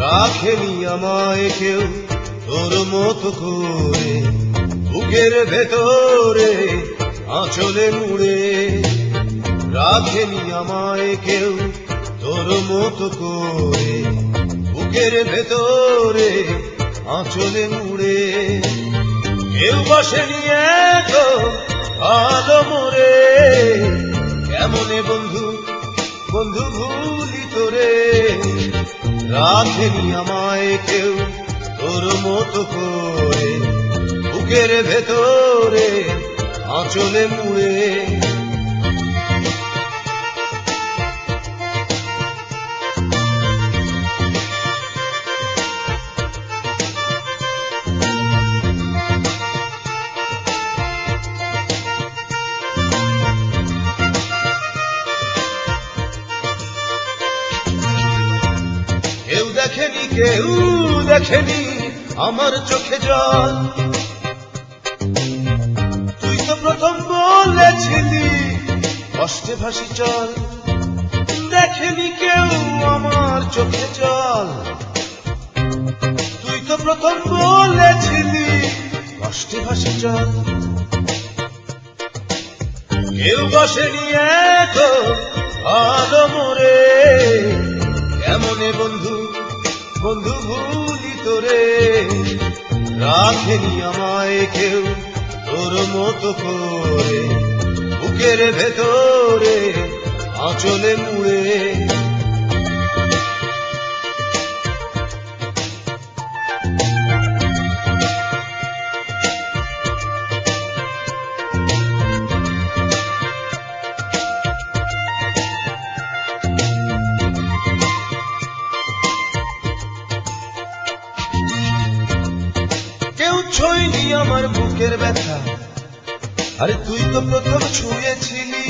রাখেনি আমায় কেউ তোর মতো করে, বুকের ভেতরে আঁচলে মুড়ে। রাখেনি আমায় কেউ তোর মতো করে, বুকের ভেতরে আঁচলে মুড়ে। কেউ বসেনি এত ভালো মোরে, কেমনে বন্ধু বন্ধু ভুলি তোরে। রাখেনি আমায় কেউ তোর মতো করে, বুকের ভেতরে আঁচলে মুড়ে। কেউ দেখেনি কেউ দেখেনি আমার চোখে জল, তুই তো প্রথম বলেছিলি কষ্টে ভাসি চল। দেখেনি কেউ আমার চোখে জল, তুই তো প্রথম বলেছিলি কষ্টে ভাসি চল। কেউ বসেনি এত ভালো মোরে, কেমনে বন্ধু বন্ধু ভুলি তোরে। রাখেনি আমায় কেউ তোর মতো করে, বুকের ভেতরে আঁচলে মুড়ে। কেউ ছুঁয়নি আমার বুকের ব্যথা, আরে তুই তো প্রথম ছুঁয়েছিলি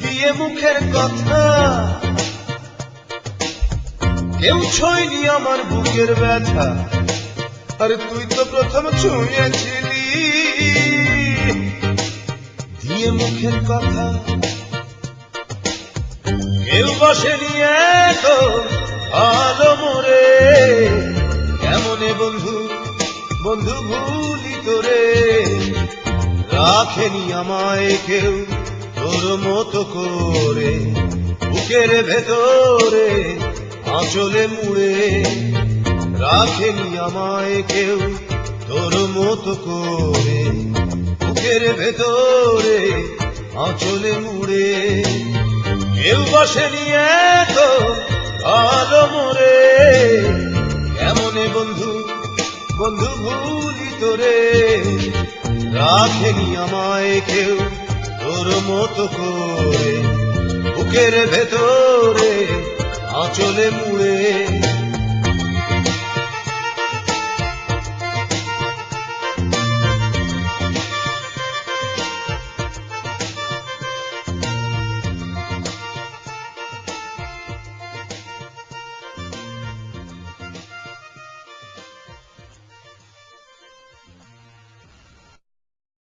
দিয়ে মুখের কথা। কেউ ছুঁয়নি আমার বুকের ব্যথা, আরে তুই তো প্রথম ছুঁয়েছিলি দিয়ে মুখের কথা। কেউ বসেনি এত ভালো মোরে, কেমনে বন্ধু বন্ধু ভুলি তোরে। রাখেনি আমায় কেউ তোর মতো করে, বুকের ভেতরে আঁচলে মুড়ে। রাখেনি আমায় কেউ তোর মতো করে, বুকের ভেতরে আঁচলে মুড়ে। কেউ বসেনি এত ভালো মোরে, কেমনে বন্ধু বন্ধু ভুলি তোরে। রাখেনি আমায় কেউ তোর মতো করে, বুকের ভেতরে আঁচলে মুড়ে।